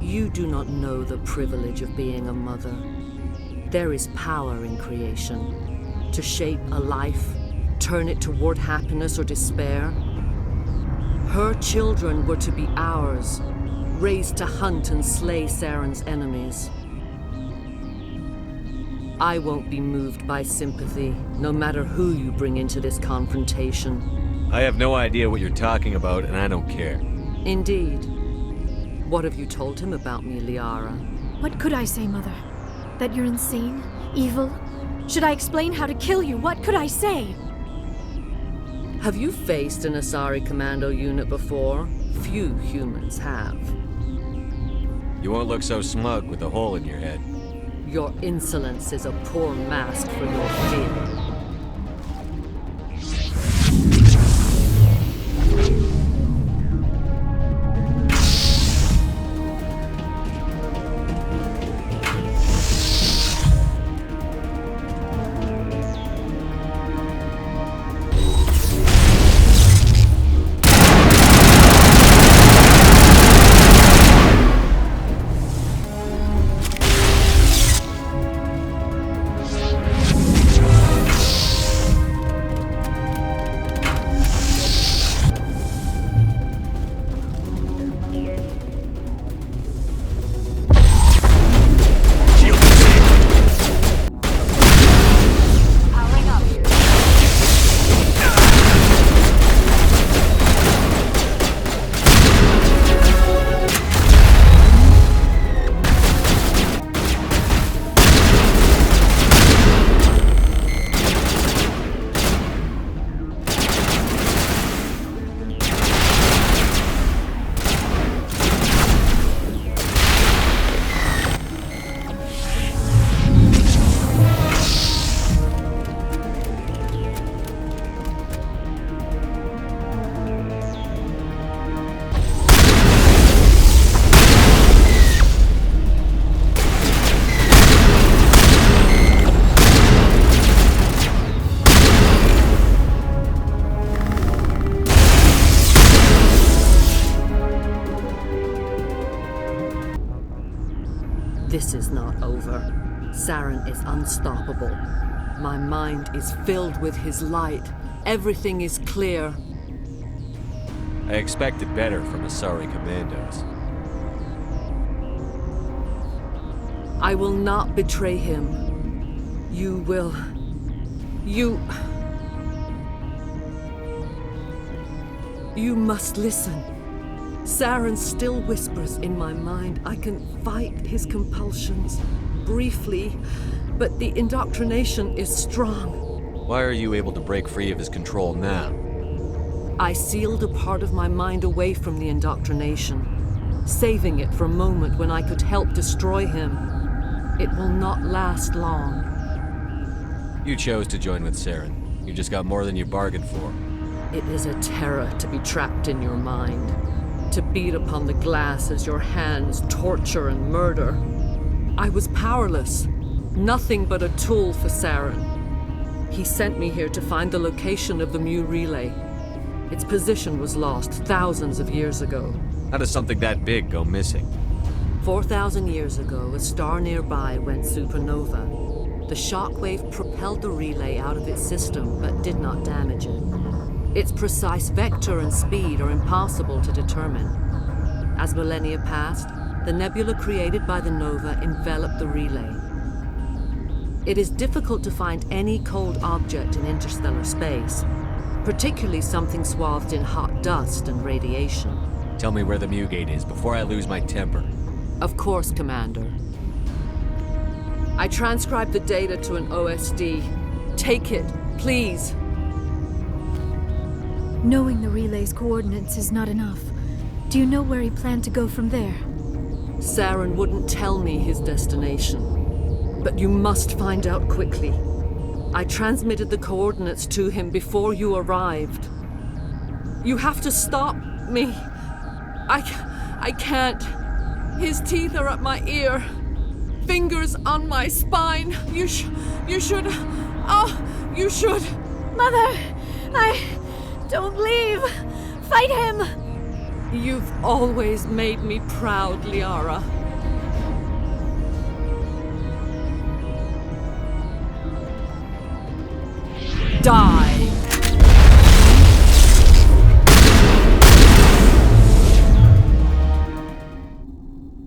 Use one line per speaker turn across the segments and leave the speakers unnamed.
You do not know the privilege of being a mother. There is power in creation. To shape a life, turn it toward happiness or despair. Her children were to be ours, raised to hunt and slay Saren's enemies. I won't be moved by sympathy, no matter who you bring into this confrontation.
I have no idea what you're talking about, and I don't care.
Indeed. What have you told him about me, Liara?
What could I say, Mother? That you're insane? Evil? Should I explain how to kill you? What could I say?
Have you faced an Asari commando unit before? Few humans have.
You won't look so smug with a hole in your head.
Your insolence is a poor mask for your fear. This is not over. Saren is unstoppable. My mind is filled with his light. Everything is clear.
I expected better from Asari commandos.
I will not betray him. You will... You must listen. Saren still whispers in my mind. I can fight his compulsions, briefly, but the indoctrination is strong.
Why are you able to break free of his control now?
I sealed a part of my mind away from the indoctrination, saving it for a moment when I could help destroy him. It will not last long.
You chose to join with Saren. You just got more than you bargained for.
It is a terror to be trapped in your mind, to beat upon the glass as your hands torture and murder. I was powerless, nothing but a tool for Saren. He sent me here to find the location of the Mu relay. Its position was lost thousands of years ago.
How does something that big go missing?
4,000 years ago, a star nearby went supernova. The shockwave propelled the relay out of its system, but did not damage it. Its precise vector and speed are impossible to determine. As millennia passed, the nebula created by the nova enveloped the relay. It is difficult to find any cold object in interstellar space, particularly something swathed in hot dust and radiation.
Tell me where the Mu gate is before I lose my temper.
Of course, Commander. I transcribed the data to an OSD. Take it, please.
Knowing the relay's coordinates is not enough. Do you know where he planned to go from there?
Saren wouldn't tell me his destination. But you must find out quickly. I transmitted the coordinates to him before you arrived. You have to stop me. I can't. His teeth are at my ear. Fingers on my spine. You should... Oh, you should...
Mother! Don't leave! Fight him!
You've always made me proud, Liara. Die!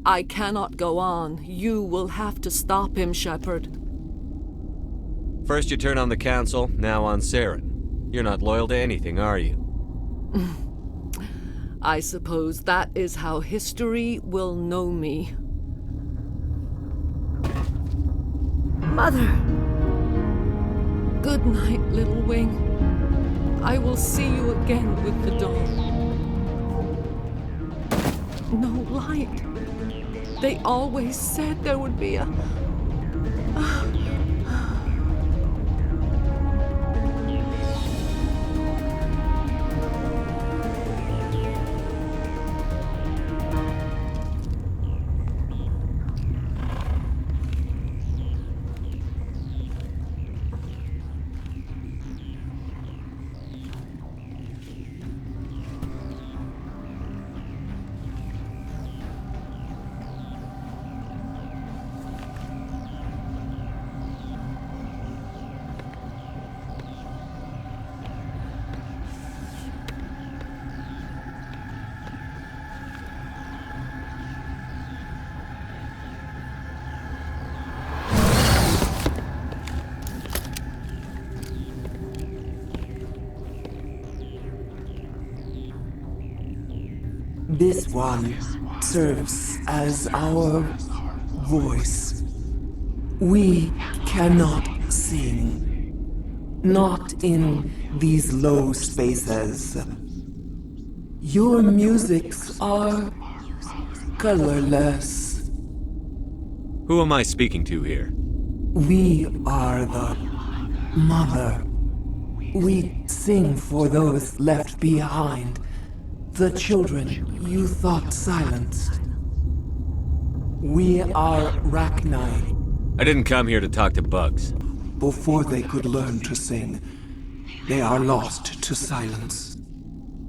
I cannot go on. You will have to stop him, Shepard.
First you turn on the Council, now on Saren. You're not loyal to anything, are you?
I suppose that is how history will know me.
Mother!
Good night, little wing. I will see you again with the dawn. No light. They always said there would be a...
This one serves as our voice. We cannot sing. Not in these low spaces. Your musics are colorless.
Who am I speaking to here?
We are the mother. We sing for those left behind. The children you thought silenced. We are Rachni.
I didn't come here to talk to bugs.
Before they could learn to sing, they are lost to silence.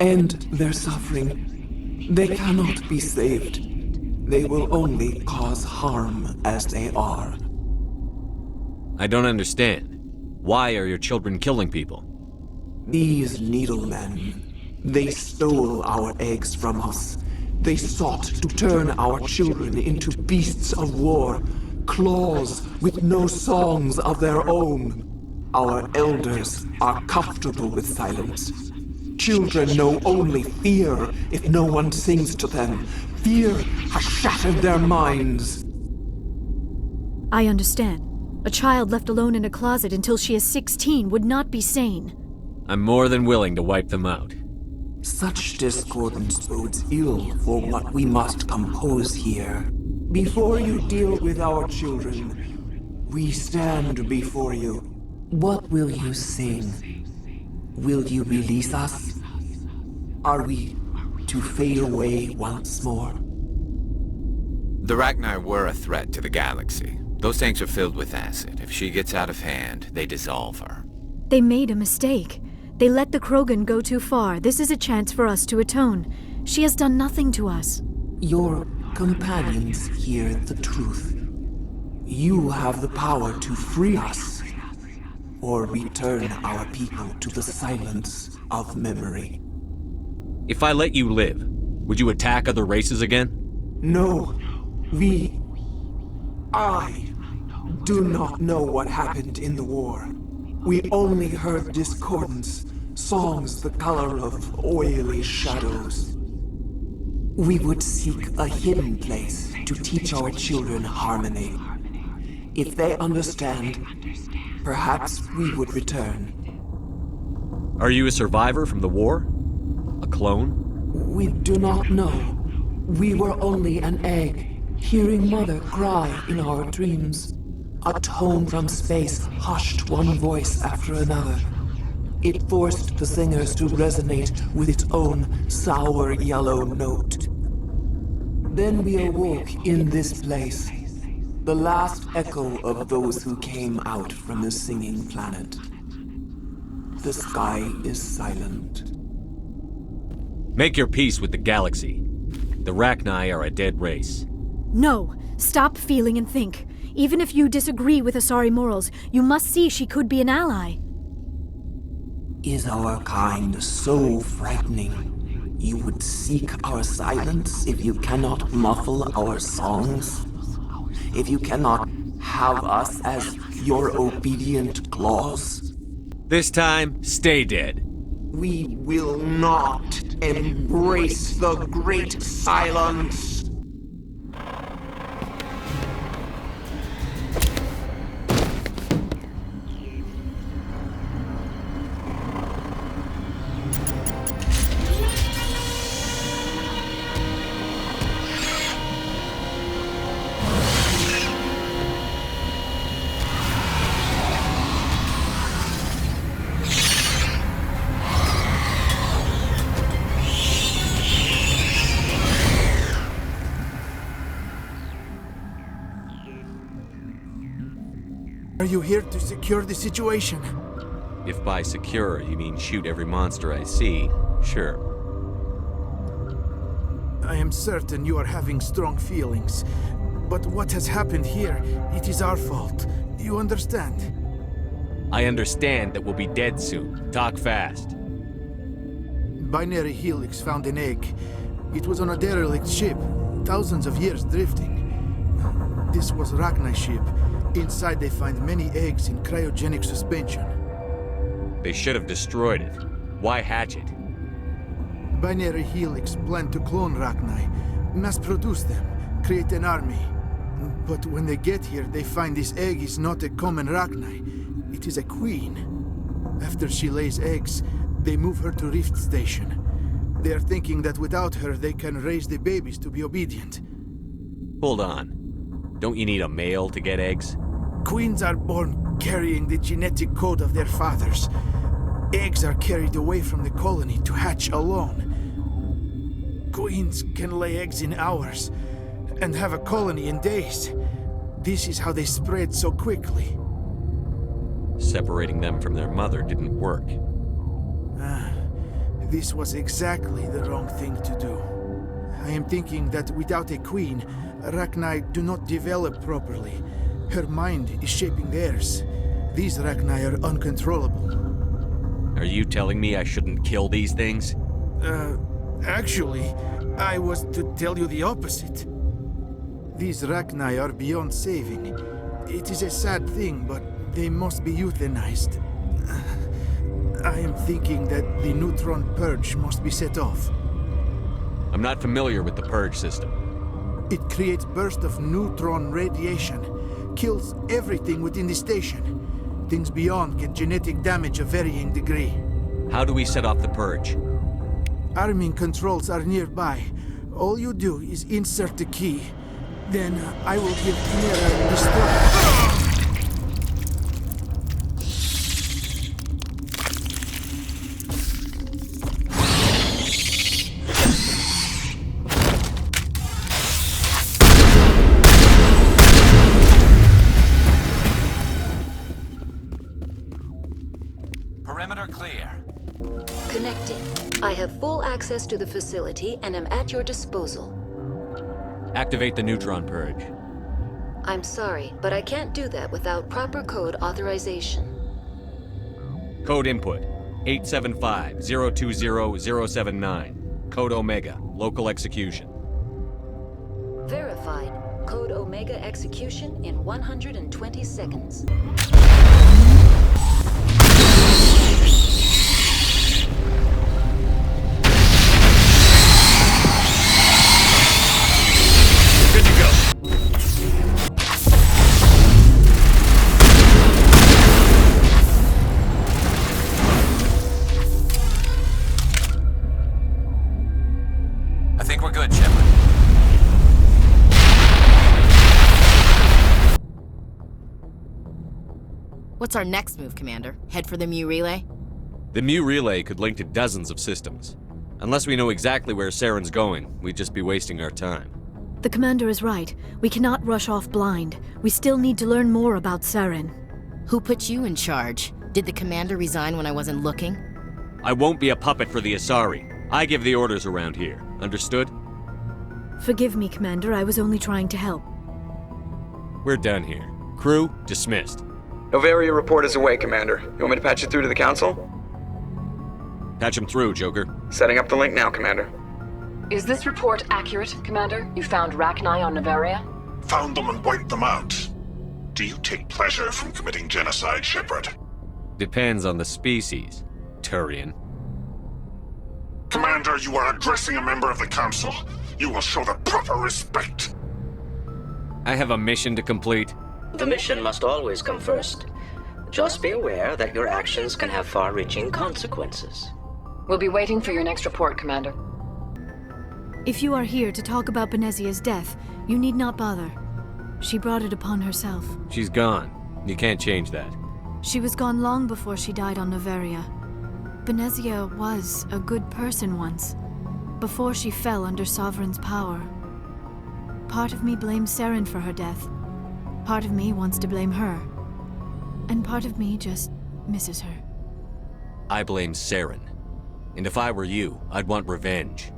And their suffering, they cannot be saved. They will only cause harm as they are.
I don't understand. Why are your children killing people?
These needlemen, they stole our eggs from us. They sought to turn our children into beasts of war, claws with no songs of their own. Our elders are comfortable with silence. Children know only fear if no one sings to them. Fear has shattered their minds.
I understand. A child left alone in a closet until she is 16 would not be sane.
I'm more than willing to wipe them out.
Such discordance bodes ill for what we must compose here. Before you deal with our children, we stand before you. What will you sing? Will you release us? Are we to fade away once more?
The Rachni were a threat to the galaxy. Those tanks are filled with acid. If she gets out of hand, they dissolve her.
They made a mistake. They let the Krogan go too far. This is a chance for us to atone. She has done nothing to us.
Your companions hear the truth. You have the power to free us, or return our people to the silence of memory.
If I let you live, would you attack other races again?
No, I do not know what happened in the war. We only heard discordance, songs the color of oily shadows. We would seek a hidden place to teach our children harmony. If they understand, perhaps we would return.
Are you a survivor from the war? A clone?
We do not know. We were only an egg, hearing Mother cry in our dreams. A tone from space hushed one voice after another. It forced the singers to resonate with its own sour yellow note. Then we awoke in this place, the last echo of those who came out from the singing planet. The sky is silent.
Make your peace with the galaxy. The Rachni are a dead race.
No, stop feeling and think. Even if you disagree with Asari morals, you must see she could be an ally.
Is our kind so frightening? You would seek our silence if you cannot muffle our songs? If you cannot have us as your obedient claws?
This time, stay dead.
We will not embrace the great silence.
Are you here to secure the situation?
If by secure you mean shoot every monster I see, sure.
I am certain you are having strong feelings. But what has happened here, it is our fault. You understand?
I understand that we'll be dead soon. Talk fast.
Binary Helix found an egg. It was on a derelict ship, thousands of years drifting. This was Rachni's ship. Inside they find many eggs in cryogenic suspension.
They should have destroyed it. Why hatch it?
Binary Helix planned to clone Rachni, mass-produce them, create an army. But when they get here, they find this egg is not a common Rachni. It is a queen. After she lays eggs, they move her to Rift Station. They are thinking that without her, they can raise the babies to be obedient.
Hold on. Don't you need a male to get eggs?
Queens are born carrying the genetic code of their fathers. Eggs are carried away from the colony to hatch alone. Queens can lay eggs in hours and have a colony in days. This is how they spread so quickly.
Separating them from their mother didn't work.
This was exactly the wrong thing to do. I am thinking that without a queen, Rachni do not develop properly. Her mind is shaping theirs. These Rachni are uncontrollable.
Are you telling me I shouldn't kill these things?
Actually, I was to tell you the opposite. These Rachni are beyond saving. It is a sad thing, but they must be euthanized. I am thinking that the neutron purge must be set off.
I'm not familiar with the purge system.
It creates bursts of neutron radiation, kills everything within the station. Things beyond get genetic damage of varying degree.
How do we set off the purge?
Arming controls are nearby. All you do is insert the key. Then I will give Mira the
Perimeter clear.
Connecting. I have full access to the facility and am at your disposal.
Activate the neutron purge.
I'm sorry, but I can't do that without proper code authorization.
Code input 875-020-079. Code Omega. Local execution.
Verified. Code Omega execution in 120 seconds.
Good to go.
I think we're good, Shepard.
What's our next move, Commander? Head for the Mu Relay?
The Mu Relay could link to dozens of systems. Unless we know exactly where Saren's going, we'd just be wasting our time.
The commander is right. We cannot rush off blind. We still need to learn more about Saren.
Who put you in charge? Did the commander resign when I wasn't looking?
I won't be a puppet for the Asari. I give the orders around here. Understood?
Forgive me, Commander, I was only trying to help.
We're done here. Crew, dismissed.
Novaria report is away, Commander. You want me to patch it through to the Council?
Patch him through, Joker.
Setting up the link now, Commander.
Is this report accurate, Commander? You found Rachni on Novaria?
Found them and wiped them out. Do you take pleasure from committing genocide, Shepard?
Depends on the species, Turian.
Commander, you are addressing a member of the Council. You will show the proper respect.
I have a mission to complete.
The mission must always come first. Just be aware that your actions can have far-reaching consequences.
We'll be waiting for your next report, Commander.
If you are here to talk about Benezia's death, you need not bother. She brought it upon herself.
She's gone. You can't change that.
She was gone long before she died on Novaria. Benezia was a good person once, before she fell under Sovereign's power. Part of me blames Saren for her death. Part of me wants to blame her. And part of me just misses her.
I blame Saren. And if I were you, I'd want revenge.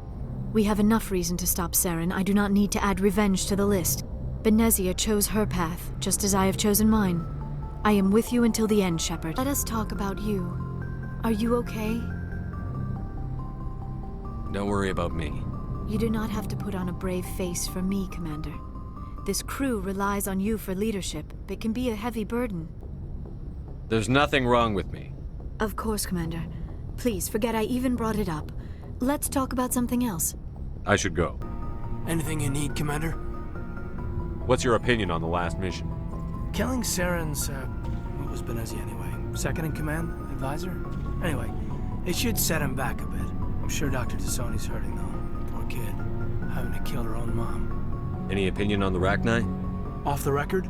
We have enough reason to stop Saren. I do not need to add revenge to the list. Benezia chose her path, just as I have chosen mine. I am with you until the end, Shepard. Let us talk about you. Are you okay?
Don't worry about me.
You do not have to put on a brave face for me, Commander. This crew relies on you for leadership. It can be a heavy burden.
There's nothing wrong with me.
Of course, Commander. Please, forget I even brought it up. Let's talk about something else.
I should go.
Anything you need, Commander?
What's your opinion on the last mission?
Killing Saren's, what was Benezia anyway? Second in command? Advisor? Anyway, it should set him back a bit. I'm sure Dr. Tassoni's hurting, though. Poor kid. Having to kill her own mom.
Any opinion on the Rachni?
Off the record?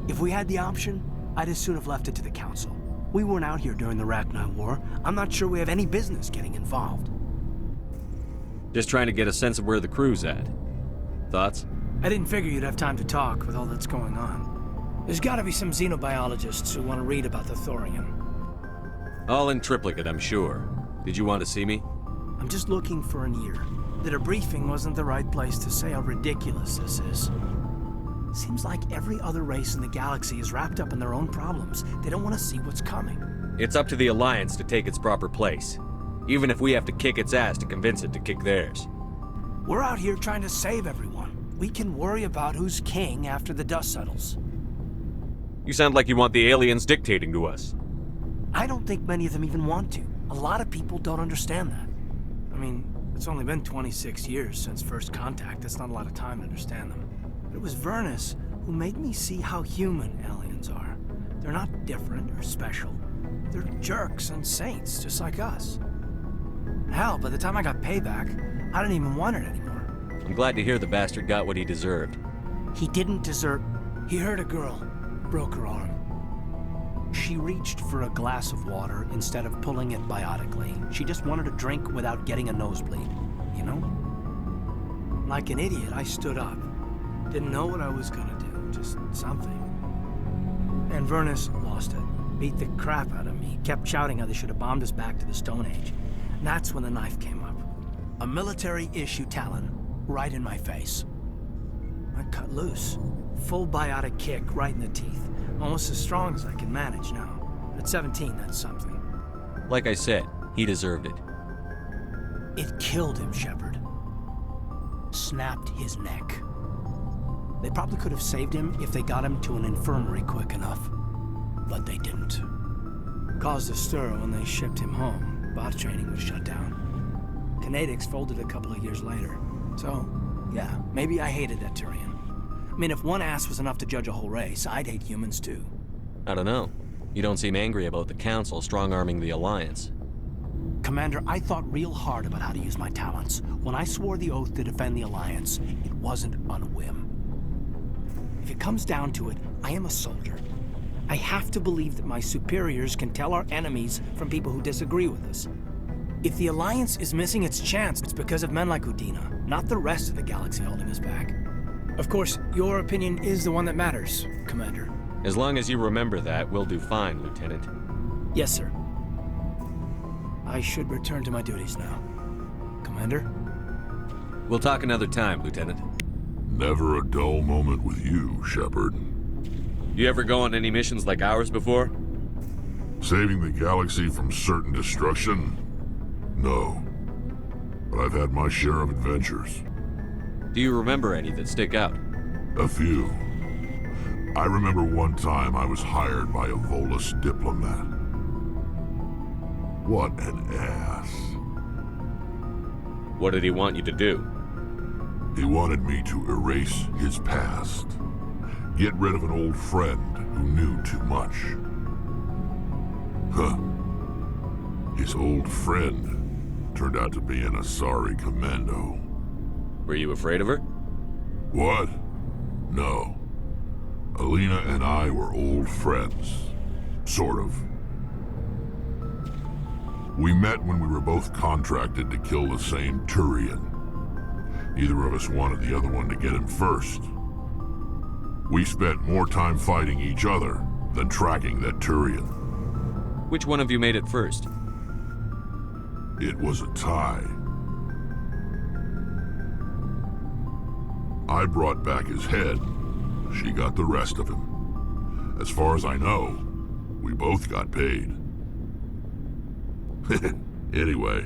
If we had the option, I'd as soon have left it to the Council. We weren't out here during the Rachni War. I'm not sure we have any business getting involved.
Just trying to get a sense of where the crew's at. Thoughts?
I didn't figure you'd have time to talk with all that's going on. There's gotta be some xenobiologists who want to read about the thorium.
All in triplicate, I'm sure. Did you want to see me?
I'm just looking for an ear. The debriefing wasn't the right place to say how ridiculous this is. Seems like every other race in the galaxy is wrapped up in their own problems. They don't want to see what's coming.
It's up to the Alliance to take its proper place. Even if we have to kick its ass to convince it to kick theirs.
We're out here trying to save everyone. We can worry about who's king after the dust settles.
You sound like you want the aliens dictating to us.
I don't think many of them even want to. A lot of people don't understand that. I mean, it's only been 26 years since first contact. That's not a lot of time to understand them. But it was Vernus who made me see how human aliens are. They're not different or special. They're jerks and saints, just like us. Hell, by the time I got payback, I didn't even want it anymore.
I'm glad to hear the bastard got what he deserved.
He didn't deserve... He hurt a girl, broke her arm. She reached for a glass of water instead of pulling it biotically. She just wanted a drink without getting a nosebleed, you know? Like an idiot, I stood up. Didn't know what I was gonna do, just something. And Vernus lost it. Beat the crap out of me. Kept shouting how they should have bombed us back to the Stone Age. And that's when the knife came up. A military-issue talon, right in my face. I cut loose. Full biotic kick right in the teeth. Almost as strong as I can manage now. At 17, that's something.
Like I said, he deserved it.
It killed him, Shepard. Snapped his neck. They probably could have saved him if they got him to an infirmary quick enough. But they didn't. Caused a stir when they shipped him home. Bot training was shut down. Kinetics folded a couple of years later. So, yeah, maybe I hated that Turian. I mean, if one ass was enough to judge a whole race, I'd hate humans too.
I don't know. You don't seem angry about the Council strong-arming the Alliance.
Commander, I thought real hard about how to use my talents. When I swore the oath to defend the Alliance, it wasn't on a whim. If it comes down to it, I am a soldier. I have to believe that my superiors can tell our enemies from people who disagree with us. If the Alliance is missing its chance, it's because of men like Udina, not the rest of the galaxy holding us back. Of course, your opinion is the one that matters, Commander.
As long as you remember that, we'll do fine, Lieutenant.
Yes, sir. I should return to my duties now. Commander.
We'll talk another time, Lieutenant.
Never a dull moment with you, Shepard.
You ever go on any missions like ours before?
Saving the galaxy from certain destruction? No. But I've had my share of adventures.
Do you remember any that stick out?
A few. I remember one time I was hired by a Volus diplomat. What an ass.
What did he want you to do?
He wanted me to erase his past. Get rid of an old friend who knew too much. Huh. His old friend turned out to be an Asari commando.
Were you afraid of her?
What? No. Alina and I were old friends. Sort of. We met when we were both contracted to kill the same Turian. Neither of us wanted the other one to get him first. We spent more time fighting each other than tracking that Turian.
Which one of you made it first?
It was a tie. I brought back his head. She got the rest of him. As far as I know, we both got paid. Anyway,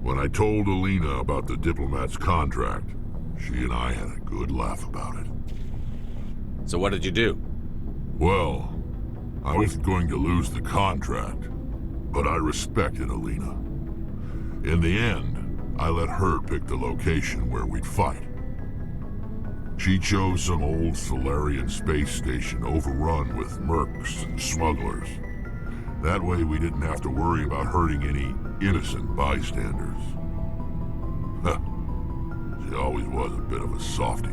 when I told Alina about the diplomat's contract, she and I had a good laugh about it.
So what did you do?
Well, I wasn't going to lose the contract, but I respected Alina. In the end, I let her pick the location where we'd fight. She chose some old Solarian space station overrun with mercs and smugglers. That way we didn't have to worry about hurting any innocent bystanders. She always was a bit of a softie.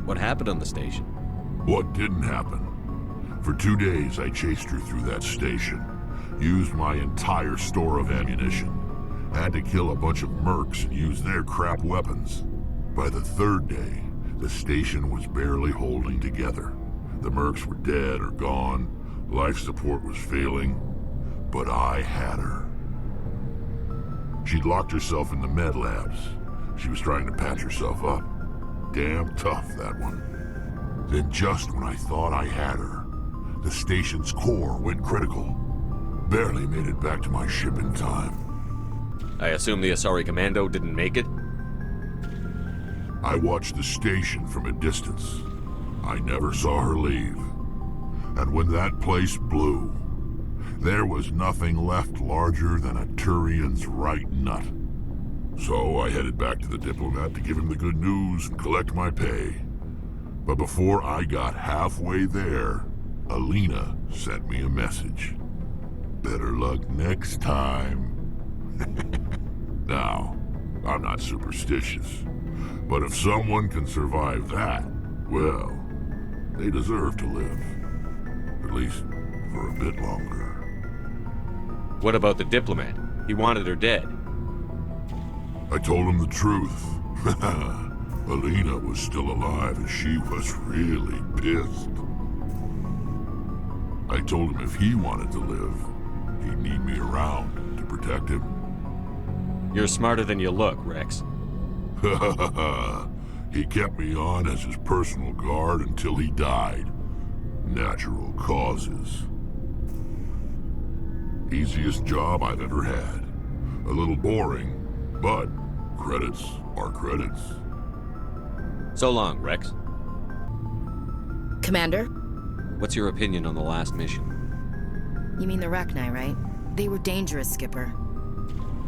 What happened on the station?
What didn't happen? For 2 days I chased her through that station. Used my entire store of ammunition. Had to kill a bunch of mercs and use their crap weapons. By the 3rd day, the station was barely holding together. The mercs were dead or gone. Life support was failing. But I had her. She'd locked herself in the med labs. She was trying to patch herself up. Damn tough, that one. Then just when I thought I had her, the station's core went critical. Barely made it back to my ship in time.
I assume the Asari commando didn't make it?
I watched the station from a distance. I never saw her leave. And when that place blew, there was nothing left larger than a Turian's right nut. So I headed back to the diplomat to give him the good news and collect my pay. But before I got halfway there, Alina sent me a message. Better luck next time. Now, I'm not superstitious, but if someone can survive that, well, they deserve to live. At least for a bit longer.
What about the diplomat? He wanted her dead.
I told him the truth. Alina was still alive and she was really pissed. I told him if he wanted to live, he'd need me around to protect him.
You're smarter than you look, Rex.
He kept me on as his personal guard until he died. Natural causes. Easiest job I've ever had. A little boring, but credits are credits.
So long, Rex.
Commander?
What's your opinion on the last mission?
You mean the Rachni, right? They were dangerous, Skipper.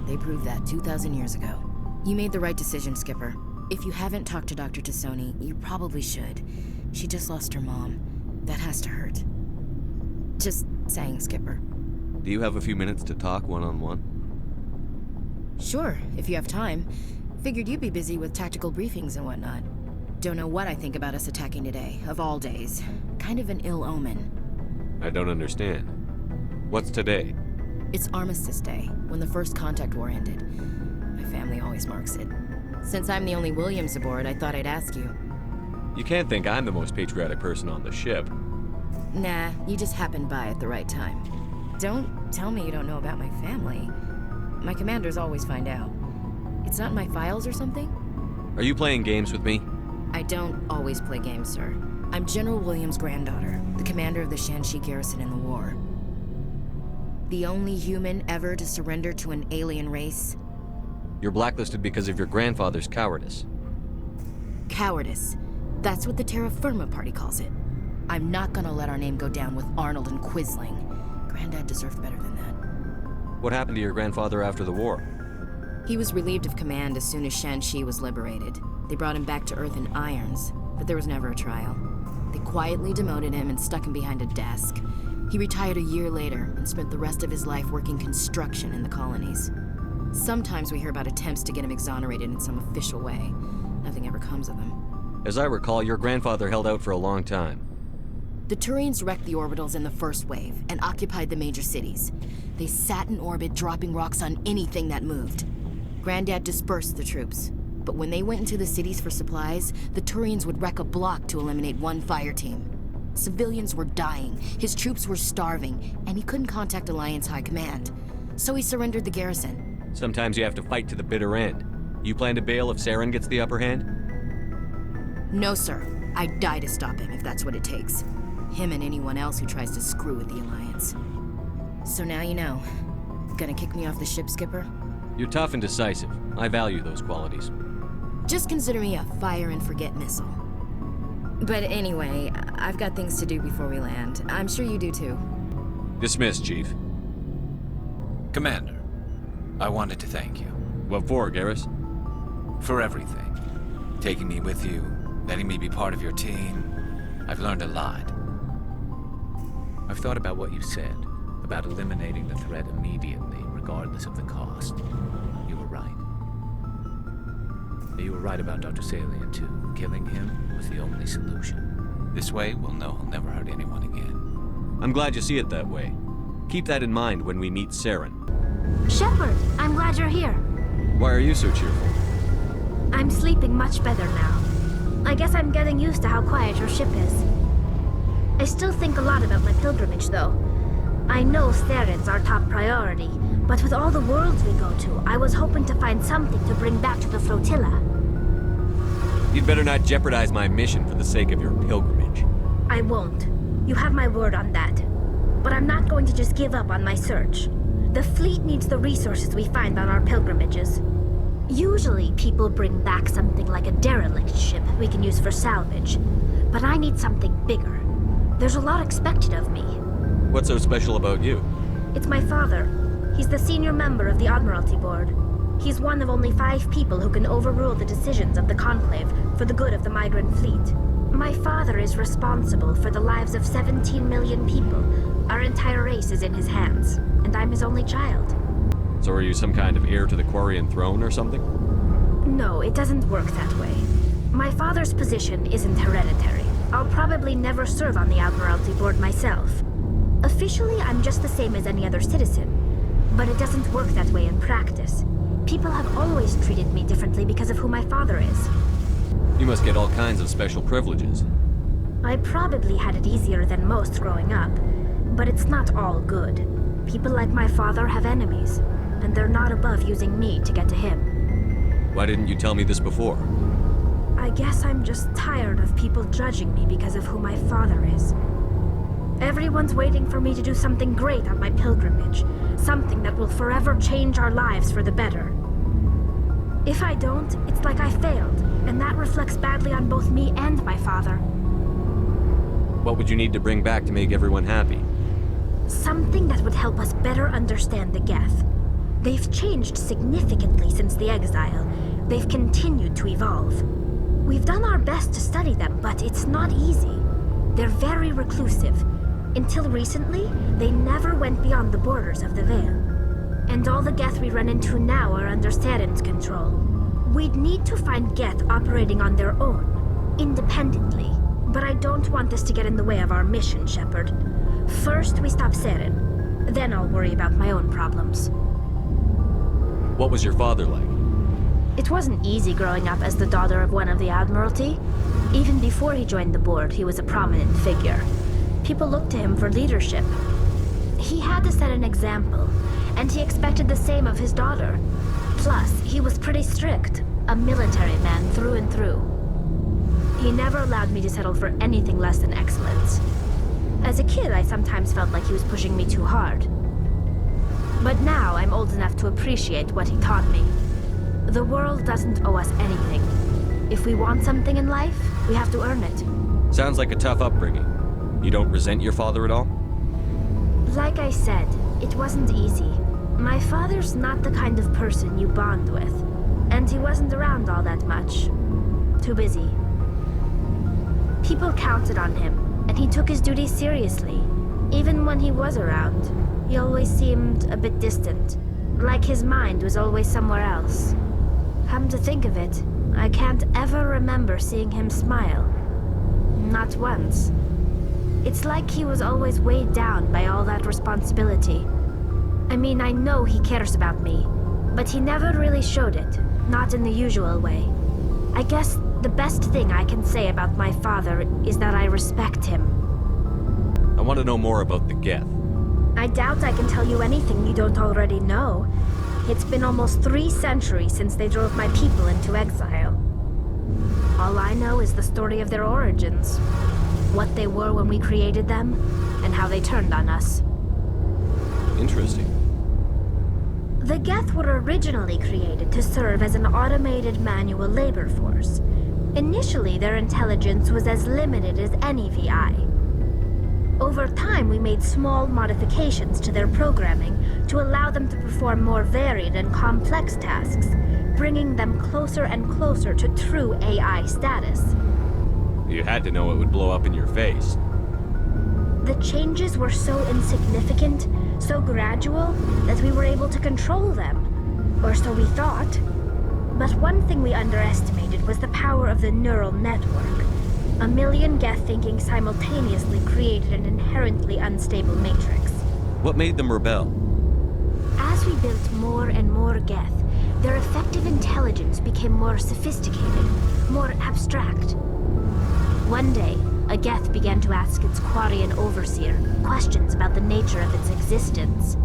They proved that 2,000 years ago. You made the right decision, Skipper. If you haven't talked to Dr. Tassoni, you probably should. She just lost her mom. That has to hurt. Just saying, Skipper.
Do you have a few minutes to talk one-on-one?
Sure, if you have time. Figured you'd be busy with tactical briefings and whatnot. Don't know what I think about us attacking today, of all days. Kind of an ill omen.
I don't understand. What's today?
It's Armistice Day, when the first contact war ended. My family always marks it. Since I'm the only Williams aboard, I thought I'd ask you.
You can't think I'm the most patriotic person on the ship.
Nah, you just happened by at the right time. Don't tell me you don't know about my family. My commanders always find out. It's not in my files or something?
Are you playing games with me?
I don't always play games, sir. I'm General Williams' granddaughter, the commander of the Shanxi garrison in the war. The only human ever to surrender to an alien race.
You're blacklisted because of your grandfather's cowardice.
Cowardice. That's what the Terra Firma Party calls it. I'm not gonna let our name go down with Arnold and Quisling. Granddad deserved better than that.
What happened to your grandfather after the war?
He was relieved of command as soon as Shanxi was liberated. They brought him back to Earth in irons, but there was never a trial. They quietly demoted him and stuck him behind a desk. He retired a year later and spent the rest of his life working construction in the colonies. Sometimes we hear about attempts to get him exonerated in some official way. Nothing ever comes of them.
As I recall, your grandfather held out for a long time.
The Turians wrecked the orbitals in the first wave and occupied the major cities. They sat in orbit, dropping rocks on anything that moved. Granddad dispersed the troops, but when they went into the cities for supplies, the Turians would wreck a block to eliminate one fire team. Civilians were dying, his troops were starving, and he couldn't contact Alliance High Command. So he surrendered the garrison.
Sometimes you have to fight to the bitter end. You plan to bail if Saren gets the upper hand?
No, sir. I'd die to stop him if that's what it takes. Him and anyone else who tries to screw with the Alliance. So now you know. Gonna kick me off the ship, Skipper?
You're tough and decisive. I value those qualities.
Just consider me a fire-and-forget missile. But anyway, I've got things to do before we land. I'm sure you do too.
Dismissed, Chief.
Commander, I wanted to thank you.
What for, Garrus?
For everything. Taking me with you, letting me be part of your team. I've learned a lot. I've thought about what you said, about eliminating the threat immediately, regardless of the cost. You were right. You were right about Dr. Salient, too. Killing him was the only solution. This way, we'll know he'll never hurt anyone again.
I'm glad you see it that way. Keep that in mind when we meet Saren.
Shepard, I'm glad you're here.
Why are you so cheerful?
I'm sleeping much better now. I guess I'm getting used to how quiet your ship is. I still think a lot about my pilgrimage, though. I know Saren's our top priority, but with all the worlds we go to, I was hoping to find something to bring back to the flotilla.
You'd better not jeopardize my mission for the sake of your pilgrimage.
I won't. You have my word on that. But I'm not going to just give up on my search. The fleet needs the resources we find on our pilgrimages. Usually, people bring back something like a derelict ship we can use for salvage. But I need something bigger. There's a lot expected of me.
What's so special about you?
It's my father. He's the senior member of the Admiralty Board. He's one of only 5 people who can overrule the decisions of the Conclave for the good of the migrant fleet. My father is responsible for the lives of 17 million people. Our entire race is in his hands, and I'm his only child.
So are you some kind of heir to the Quarian throne or something?
No, it doesn't work that way. My father's position isn't hereditary. I'll probably never serve on the Admiralty Board myself. Officially, I'm just the same as any other citizen. But it doesn't work that way in practice. People have always treated me differently because of who my father is.
You must get all kinds of special privileges.
I probably had it easier than most growing up, but it's not all good. People like my father have enemies, and they're not above using me to get to him.
Why didn't you tell me this before?
I guess I'm just tired of people judging me because of who my father is. Everyone's waiting for me to do something great on my pilgrimage, something that will forever change our lives for the better. If I don't, it's like I failed, and that reflects badly on both me and my father.
What would you need to bring back to make everyone happy?
Something that would help us better understand the Geth. They've changed significantly since the exile. They've continued to evolve. We've done our best to study them, but it's not easy. They're very reclusive. Until recently, they never went beyond the borders of the Veil. And all the Geth we run into now are under Saren's control. We'd need to find Geth operating on their own, independently. But I don't want this to get in the way of our mission, Shepard. First, we stop Saren. Then I'll worry about my own problems.
What was your father like?
It wasn't easy growing up as the daughter of one of the Admiralty. Even before he joined the board, he was a prominent figure. People looked to him for leadership. He had to set an example, and he expected the same of his daughter. Plus, he was pretty strict. A military man through and through. He never allowed me to settle for anything less than excellence. As a kid, I sometimes felt like he was pushing me too hard. But now, I'm old enough to appreciate what he taught me. The world doesn't owe us anything. If we want something in life, we have to earn it.
Sounds like a tough upbringing. You don't resent your father at all?
Like I said, it wasn't easy. My father's not the kind of person you bond with. And he wasn't around all that much. Too busy. People counted on him, and he took his duties seriously. Even when he was around, he always seemed a bit distant. Like his mind was always somewhere else. Come to think of it, I can't ever remember seeing him smile. Not once. It's like he was always weighed down by all that responsibility. I mean, I know he cares about me, but he never really showed it, not in the usual way. I guess the best thing I can say about my father is that I respect him.
I want to know more about the Geth.
I doubt I can tell you anything you don't already know. It's been almost 3 centuries since they drove my people into exile. All I know is the story of their origins. What they were when we created them, and how they turned on us.
Interesting.
The Geth were originally created to serve as an automated manual labor force. Initially, their intelligence was as limited as any VI. Over time, we made small modifications to their programming to allow them to perform more varied and complex tasks, bringing them closer and closer to true AI status.
You had to know it would blow up in your face.
The changes were so insignificant, so gradual, that we were able to control them. Or so we thought. But one thing we underestimated was the power of the neural network. A million Geth thinking simultaneously created an inherently unstable matrix.
What made them rebel?
As we built more and more Geth, their effective intelligence became more sophisticated, more abstract. One day, a Geth began to ask its Quarian overseer questions about the nature of its existence.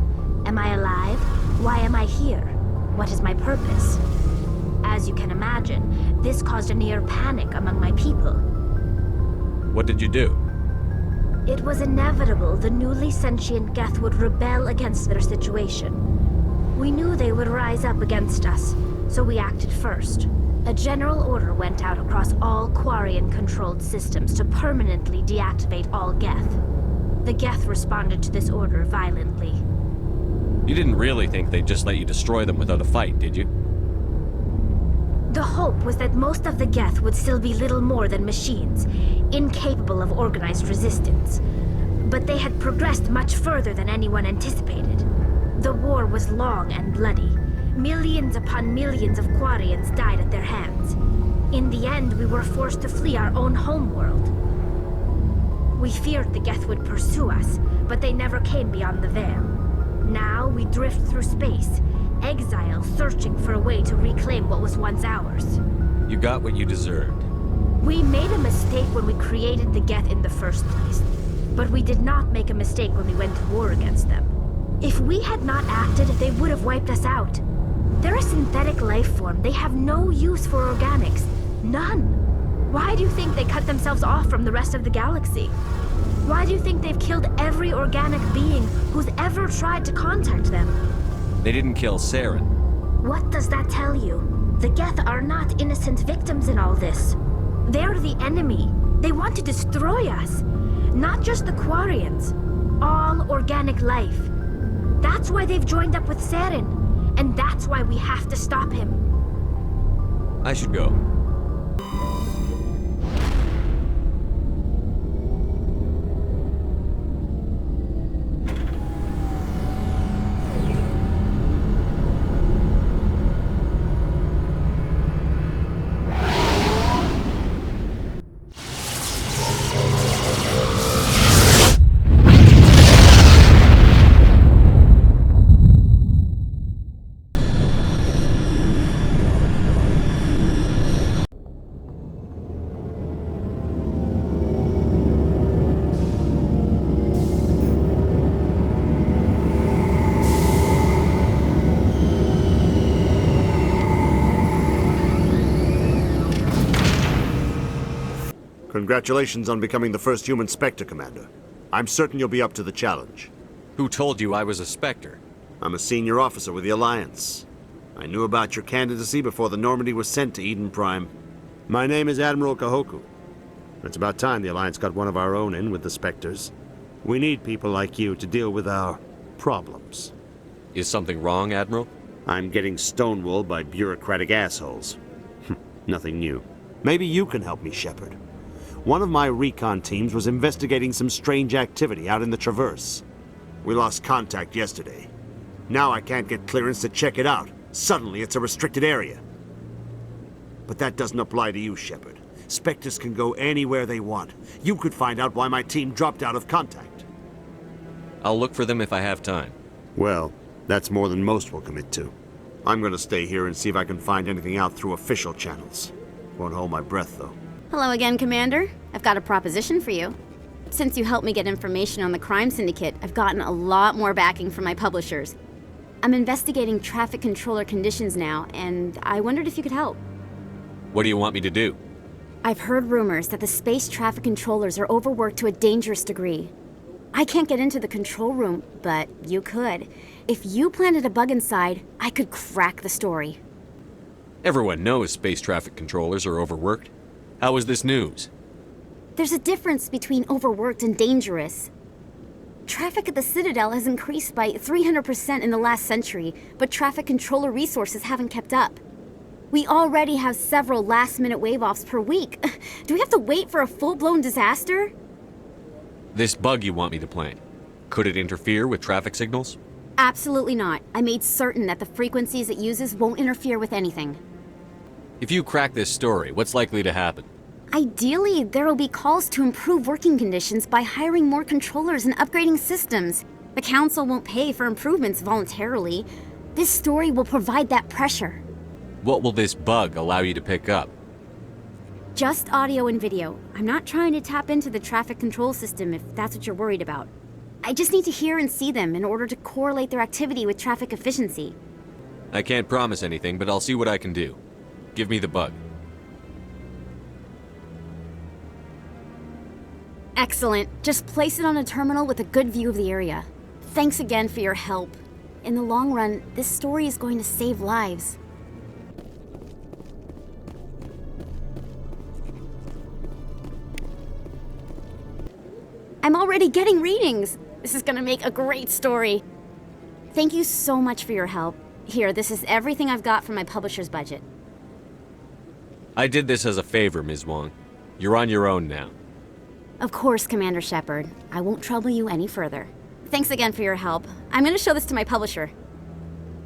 Am I alive? Why am I here? What is my purpose? As you can imagine, this caused a near panic among my people.
What did you do?
It was inevitable the newly sentient Geth would rebel against their situation. We knew they would rise up against us, so we acted first. A general order went out across all Quarian-controlled systems to permanently deactivate all Geth. The Geth responded to this order violently.
You didn't really think they'd just let you destroy them without a fight, did you?
The hope was that most of the Geth would still be little more than machines, incapable of organized resistance. But they had progressed much further than anyone anticipated. The war was long and bloody. Millions upon millions of Quarians died at their hands. In the end, we were forced to flee our own homeworld. We feared the Geth would pursue us, but they never came beyond the Veil. Now we drift through space, exile searching for a way to reclaim what was once ours.
You got what you deserved.
We made a mistake when we created the Geth in the first place, but we did not make a mistake when we went to war against them. If we had not acted, they would have wiped us out. They're a synthetic life form. They have no use for organics. None. Why do you think they cut themselves off from the rest of the galaxy? Why do you think they've killed every organic being who's ever tried to contact them?
They didn't kill Saren.
What does that tell you? The Geth are not innocent victims in all this. They're the enemy. They want to destroy us. Not just the Quarians. All organic life. That's why they've joined up with Saren. And that's why we have to stop him.
I should go.
Congratulations on becoming the first human Spectre, Commander. I'm certain you'll be up to the challenge.
Who told you I was a Spectre?
I'm a senior officer with the Alliance. I knew about your candidacy before the Normandy was sent to Eden Prime. My name is Admiral Kahoku. It's about time the Alliance got one of our own in with the Spectres. We need people like you to deal with our problems.
Is something wrong, Admiral?
I'm getting stonewalled by bureaucratic assholes. Nothing new. Maybe you can help me, Shepard. One of my recon teams was investigating some strange activity out in the Traverse. We lost contact yesterday. Now I can't get clearance to check it out. Suddenly it's a restricted area. But that doesn't apply to you, Shepard. Spectres can go anywhere they want. You could find out why my team dropped out of contact.
I'll look for them if I have time.
Well, that's more than most will commit to. I'm gonna stay here and see if I can find anything out through official channels. Won't hold my breath, though.
Hello again, Commander. I've got a proposition for you. Since you helped me get information on the crime syndicate, I've gotten a lot more backing from my publishers. I'm investigating traffic controller conditions now, and I wondered if you could help.
What do you want me to do?
I've heard rumors that the space traffic controllers are overworked to a dangerous degree. I can't get into the control room, but you could. If you planted a bug inside, I could crack the story.
Everyone knows space traffic controllers are overworked. How is this news?
There's a difference between overworked and dangerous. Traffic at the Citadel has increased by 300% in the last century, but traffic controller resources haven't kept up. We already have several last-minute wave-offs per week. Do we have to wait for a full-blown disaster?
This bug you want me to plant, could it interfere with traffic signals?
Absolutely not. I made certain that the frequencies it uses won't interfere with anything.
If you crack this story, what's likely to happen?
Ideally, there will be calls to improve working conditions by hiring more controllers and upgrading systems. The Council won't pay for improvements voluntarily. This story will provide that pressure.
What will this bug allow you to pick up?
Just audio and video. I'm not trying to tap into the traffic control system if that's what you're worried about. I just need to hear and see them in order to correlate their activity with traffic efficiency.
I can't promise anything, but I'll see what I can do. Give me the bug.
Excellent. Just place it on a terminal with a good view of the area. Thanks again for your help. In the long run, this story is going to save lives. I'm already getting readings. This is gonna make a great story. Thank you so much for your help. Here, this is everything I've got from my publisher's budget.
I did this as a favor, Ms. Wong. You're on your own now.
Of course, Commander Shepard. I won't trouble you any further. Thanks again for your help. I'm gonna show this to my publisher.